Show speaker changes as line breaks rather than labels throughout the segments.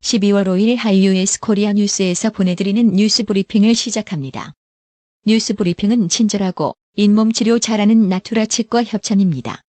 12월 5일 하이유에스 코리아 뉴스에서 보내드리는 뉴스 브리핑을 시작합니다. 뉴스 브리핑은 친절하고 잇몸 치료 잘하는 나투라 치과 협찬입니다.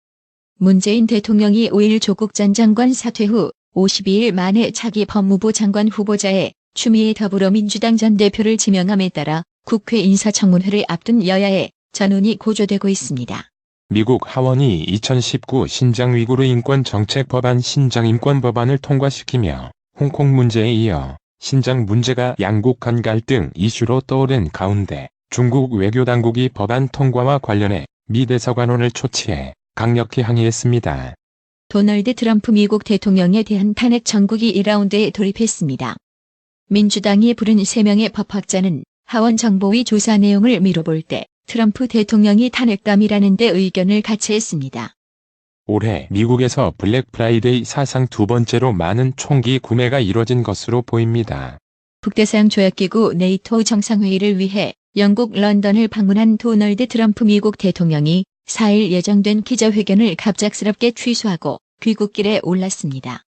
문재인 대통령이 5일 조국 전 장관 사퇴 후 52일 만에 차기 법무부 장관 후보자에 추미애 더불어민주당 전 대표를 지명함에 따라 국회 인사청문회를 앞둔 여야의 전운이 고조되고 있습니다.
미국 하원이 2019 신장 위구르 인권 정책 법안 신장 인권 법안을 통과시키며 홍콩 문제에 이어 신장 문제가 양국 간 갈등 이슈로 떠오른 가운데 중국 외교당국이 법안 통과와 관련해 미 대사관원을 초치해 강력히 항의했습니다.
도널드 트럼프 미국 대통령에 대한 탄핵 정국이 2라운드에 돌입했습니다. 민주당이 부른 3명의 법학자는 하원 정보위 조사 내용을 미뤄볼 때 트럼프 대통령이 탄핵감이라는 데 의견을 같이 했습니다.
올해 미국에서 블랙 프라이데이 사상 두 번째로 많은 총기 구매가 이뤄진 것으로 보입니다.
북대서양 조약기구 네이토 정상회의를 위해 영국 런던을 방문한 도널드 트럼프 미국 대통령이 4일 예정된 기자회견을 갑작스럽게 취소하고 귀국길에 올랐습니다.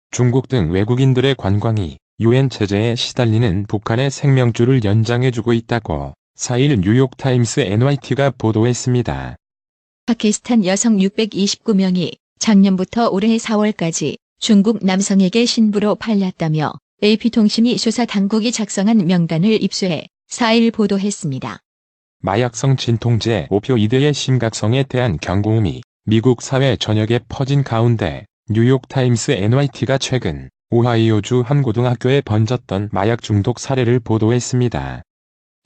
중국 등 외국인들의 관광이 유엔 제재에 시달리는 북한의 생명줄을 연장해주고 있다고 4일 뉴욕타임스 NYT가 보도했습니다.
파키스탄 여성 629명이 작년부터 올해 4월까지 중국 남성에게 신부로 팔렸다며 AP통신이 수사 당국이 작성한 명단을 입수해 4일 보도했습니다.
마약성 진통제 오피오이드의 심각성에 대한 경고음이 미국 사회 전역에 퍼진 가운데 뉴욕타임스 NYT가 최근 오하이오주 한 고등학교에 번졌던 마약 중독 사례를 보도했습니다.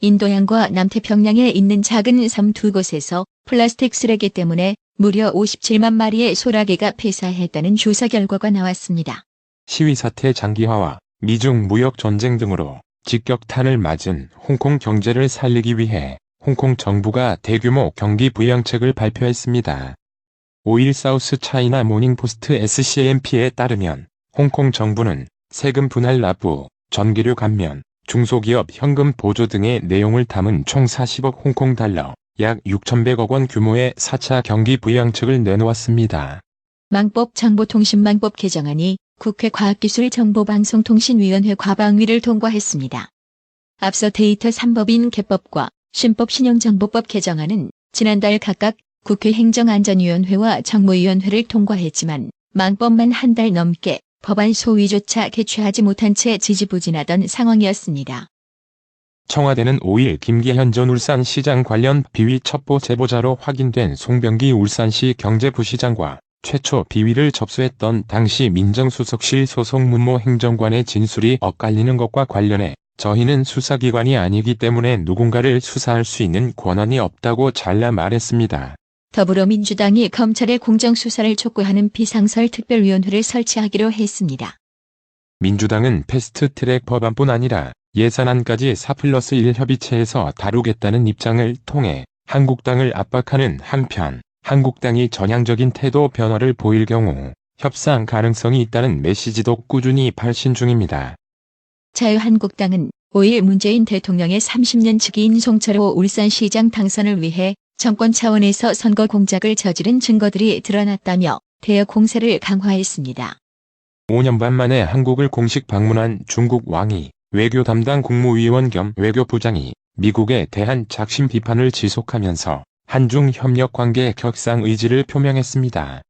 인도양과 남태평양에 있는 작은 섬 두 곳에서 플라스틱 쓰레기 때문에 무려 57만 마리의 소라게가 폐사했다는 조사 결과가 나왔습니다.
시위 사태 장기화와 미중 무역 전쟁 등으로 직격탄을 맞은 홍콩 경제를 살리기 위해 홍콩 정부가 대규모 경기 부양책을 발표했습니다. 5일 사우스 차이나 모닝포스트 SCMP에 따르면 홍콩 정부는 세금 분할 납부, 전기료 감면, 중소기업 현금 보조 등의 내용을 담은 총 40억 홍콩 달러, 약 6,100억 원 규모의 4차 경기 부양책을 내놓았습니다.
망법정보통신망법 개정안이 국회 과학기술정보방송통신위원회 과방위를 통과했습니다. 앞서 데이터 3법인 개법과 신법 신용정보법 개정안은 지난달 각각 국회 행정안전위원회와 정무위원회를 통과했지만 망법만 한 달 넘게 법안 소위조차 개최하지 못한 채 지지부진하던 상황이었습니다.
청와대는 5일 김기현 전 울산시장 관련 비위 첩보 제보자로 확인된 송병기 울산시 경제부시장과 최초 비위를 접수했던 당시 민정수석실 소속 문모 행정관의 진술이 엇갈리는 것과 관련해 저희는 수사기관이 아니기 때문에 누군가를 수사할 수 있는 권한이 없다고 잘라 말했습니다.
더불어민주당이 검찰의 공정수사를 촉구하는 비상설 특별위원회를 설치하기로 했습니다.
민주당은 패스트트랙 법안뿐 아니라 예산안까지 4+1 협의체에서 다루겠다는 입장을 통해 한국당을 압박하는 한편 한국당이 전향적인 태도 변화를 보일 경우 협상 가능성이 있다는 메시지도 꾸준히 발신 중입니다.
자유한국당은 5일 문재인 대통령의 30년 측인 송철호 울산시장 당선을 위해 정권 차원에서 선거 공작을 저지른 증거들이 드러났다며 대여 공세를 강화했습니다.
5년 반 만에 한국을 공식 방문한 중국 왕이 외교 담당 국무위원 겸 외교부장이 미국에 대한 작심 비판을 지속하면서 한중 협력 관계 격상 의지를 표명했습니다.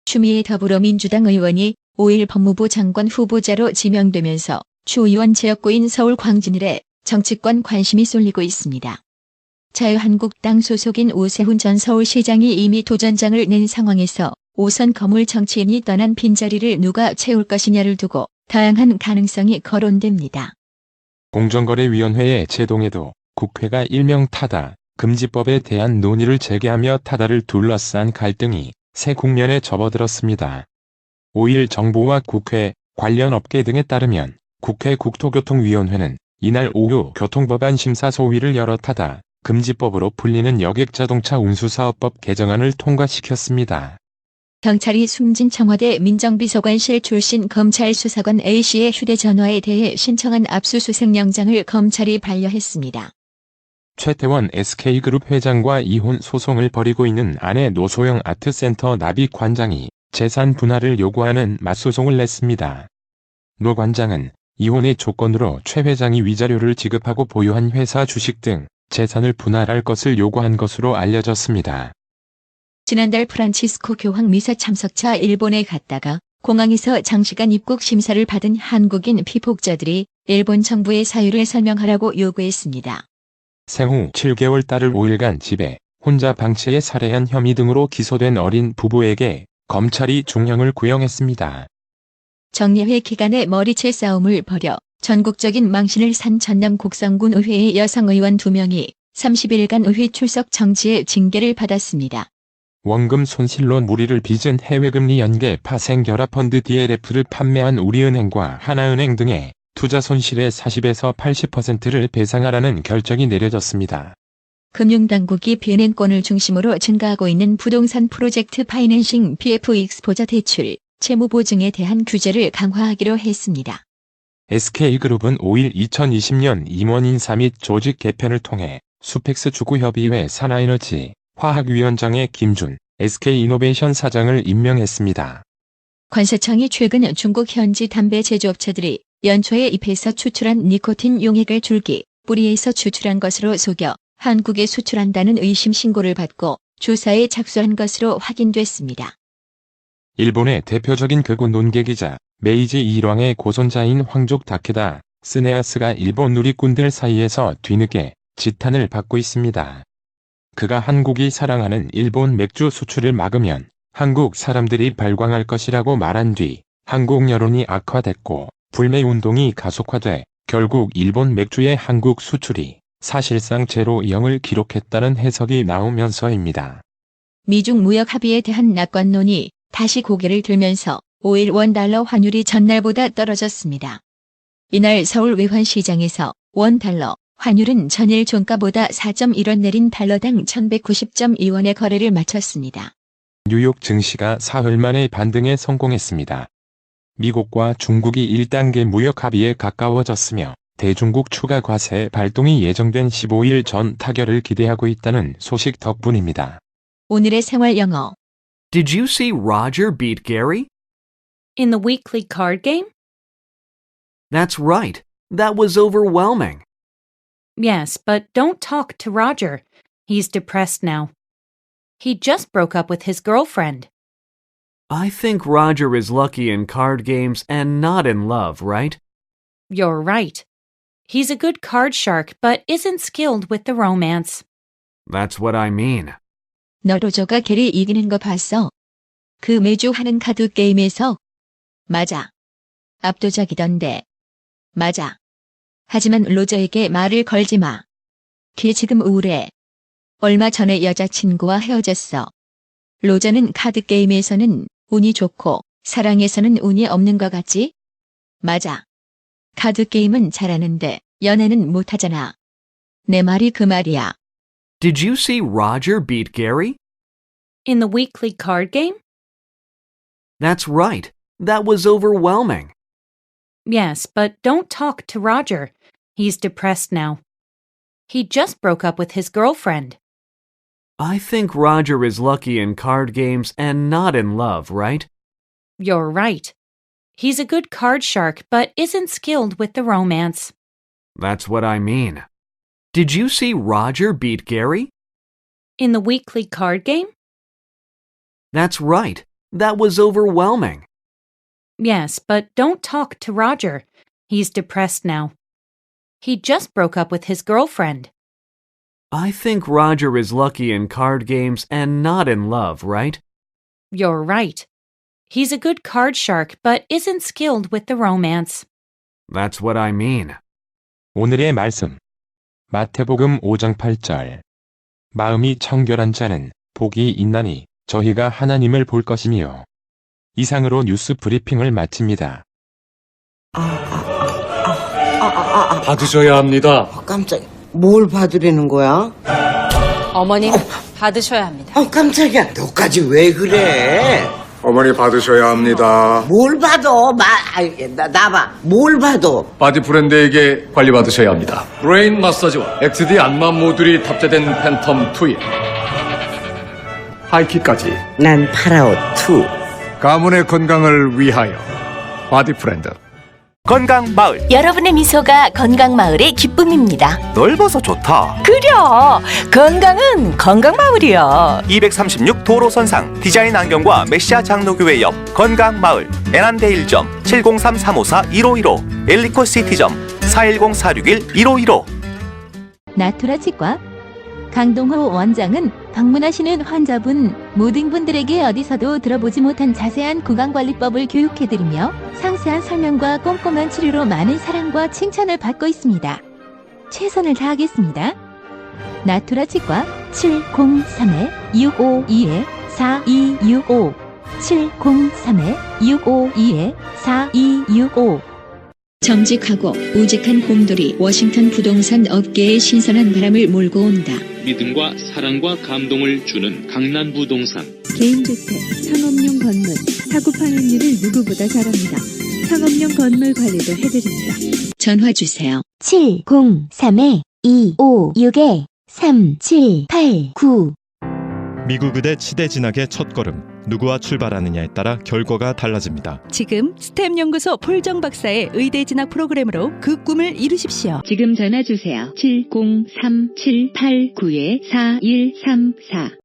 추미애 더불어민주당 의원이 5일 법무부 장관 후보자로 지명되면서 추 의원 지역구인 서울 광진을에 정치권 관심이 쏠리고 있습니다. 자유한국당 소속인 오세훈 전 서울시장이 이미 도전장을 낸 상황에서 5선 거물 정치인이 떠난 빈자리를 누가 채울 것이냐를 두고 다양한 가능성이 거론됩니다.
공정거래위원회의 제동에도 국회가 일명 타다, 금지법에 대한 논의를 재개하며 타다를 둘러싼 갈등이 새 국면에 접어들었습니다. 5일 정부와 국회, 관련 업계 등에 따르면 국회 국토교통위원회는 이날 오후 교통법안 심사 소위를 열어 타다, 금지법으로 풀리는 여객자동차 운수사업법 개정안을 통과시켰습니다.
경찰이 숨진 청와대 민정비서관실 출신 검찰 수사관 A씨의 휴대전화에 대해 신청한 압수수색 영장을 검찰이 반려했습니다.
최태원 SK그룹 회장과 이혼 소송을 벌이고 있는 아내 노소영 아트센터 나비 관장이 재산 분할을 요구하는 맞소송을 냈습니다. 노 관장은 이혼의 조건으로 최 회장이 위자료를 지급하고 보유한 회사 주식 등 재산을 분할할 것을 요구한 것으로 알려졌습니다.
지난달 프란치스코 교황 미사 참석차 일본에 갔다가 공항에서 장시간 입국 심사를 받은 한국인 피폭자들이 일본 정부의 사유를 설명하라고 요구했습니다.
생후 7개월 딸을 5일간 집에 혼자 방치해 살해한 혐의 등으로 기소된 어린 부부에게 검찰이 중형을 구형했습니다.
정례회 기간에 머리채 싸움을 벌여 전국적인 망신을 산 전남 곡성군 의회의 여성 의원 2명이 30일간 의회 출석 정지의 징계를 받았습니다.
원금 손실로 무리를 빚은 해외금리 연계 파생 결합펀드 DLF를 판매한 우리은행과 하나은행 등의 투자 손실의 40에서 80%를 배상하라는 결정이 내려졌습니다.
금융당국이 비은행권을 중심으로 증가하고 있는 부동산 프로젝트 파이낸싱 PF 익스포저 대출, 채무 보증에 대한 규제를 강화하기로 했습니다.
SK그룹은 5일 2020년 임원 인사 및 조직 개편을 통해 수펙스 주구협의회 산하에너지 화학위원장에 김준 SK이노베이션 사장을 임명했습니다.
관세청이 최근 중국 현지 담배 제조업체들이 연초에 잎에서 추출한 니코틴 용액을 줄기, 뿌리에서 추출한 것으로 속여 한국에 수출한다는 의심 신고를 받고 조사에 착수한 것으로 확인됐습니다.
일본의 대표적인 극우 논객이자 메이지 일왕의 고손자인 황족 다케다 스네아스가 일본 누리꾼들 사이에서 뒤늦게 지탄을 받고 있습니다. 그가 한국이 사랑하는 일본 맥주 수출을 막으면 한국 사람들이 발광할 것이라고 말한 뒤 한국 여론이 악화됐고 불매운동이 가속화돼 결국 일본 맥주의 한국 수출이 사실상 제로 0을 기록했다는 해석이 나오면서입니다. 미중
무역 합의에 대한 낙관론이 다시 고개를 들면서 5일 원달러 환율이 전날보다 떨어졌습니다. 이날 서울 외환시장에서 원달러 환율은 전일 종가보다 4.1원 내린 달러당 1190.2원의 거래를 마쳤습니다.
뉴욕 증시가 사흘 만에 반등에 성공했습니다. 미국과 중국이 1단계 무역 합의에 가까워졌으며 대중국 추가 과세 발동이 예정된 15일 전 타결을 기대하고 있다는 소식 덕분입니다.
오늘의 생활 영어.
Did you see Roger beat Gary?
In the weekly card game?
That's right. That was overwhelming.
Yes, but don't talk to Roger. He's depressed now. He just broke up with his girlfriend.
I think Roger is lucky in card games and not in love, right?
You're right. He's a good card shark, but isn't skilled with the romance.
That's what I mean.
너 로저가 걔를 이기는 거 봤어? 그 매주 하는 카드 게임에서? 맞아. 압도적이던데. 맞아. 하지만 로저에게 말을 걸지 마. 걔 지금 우울해. 얼마 전에 여자친구와 헤어졌어. 로저는 카드 게임에서는 운이 좋고 사랑에서는 운이 없는 것 같지? 맞아. 카드 게임은 잘하는데 연애는 못하잖아. 내 말이 그 말이야.
Did you see Roger beat Gary?
In the weekly card game?
That's right. That was overwhelming.
Yes, but don't talk to Roger. He's depressed now. He just broke up with his girlfriend.
I think Roger is lucky in card games and not in love, right?
You're right. He's a good card shark, but isn't skilled with the romance.
That's what I mean. Did you see Roger beat Gary?
In the weekly card game?
That's right. That was overwhelming.
Yes, but don't talk to Roger. He's depressed now. He just broke up with his girlfriend.
I think Roger is lucky in card games and not in love, right?
You're right. He's a good card shark, but isn't skilled with the romance.
That's what I mean.
오늘의 말씀. 마태복음 5장 8절. 마음이 청결한 자는 복이 있나니 저희가 하나님을 볼 것이며. 이상으로 뉴스 브리핑을 마칩니다.
받으셔야 합니다.
깜짝이야. 뭘 받으려는 거야?
어머님, 받으셔야 합니다.
깜짝이야. 너까지 왜 그래?
어머니 받으셔야 합니다.
뭘 받아? 나봐. 뭘 받아?
바디 브랜드에게 관리받으셔야 합니다. 브레인 마사지와 XD 안마 모듈이 탑재된 팬텀 2에 하이킥까지
난 파라오 2.
가문의 건강을 위하여 바디 브랜드
건강마을.
여러분의 미소가 건강마을의 기쁨입니다.
넓어서 좋다.
그려! 건강은 건강마을이야.
236 도로선상 디자인 안경과 메시아 장로교회 옆 건강마을. 애난데일점 703-354-1515 엘리코시티점 410-461-1515.
나투라 치과 강동호 원장은 방문하시는 환자분 모든 분들에게 어디서도 들어보지 못한 자세한 구강관리법을 교육해드리며 상세한 설명과 꼼꼼한 치료로 많은 사랑과 칭찬을 받고 있습니다. 최선을 다하겠습니다. 나투라 치과 703-652-4265 703-652-4265 정직하고 우직한 곰돌이 워싱턴 부동산 업계에 신선한 바람을 몰고 온다.
믿음과 사랑과 감동을 주는 강남부동산.
개인주택, 상업용 건물, 사고 방해율을 누구보다 잘합니다. 상업용 건물 관리도 해드립니다. 전화 주세요.
703-256-3789
미국 의대 치대 진학의 첫걸음. 누구와 출발하느냐에 따라 결과가 달라집니다.
지금 스템 연구소 폴정 박사의 의대 진학 프로그램으로 그 꿈을 이루십시오.
지금 전화 주세요. 703-789-4134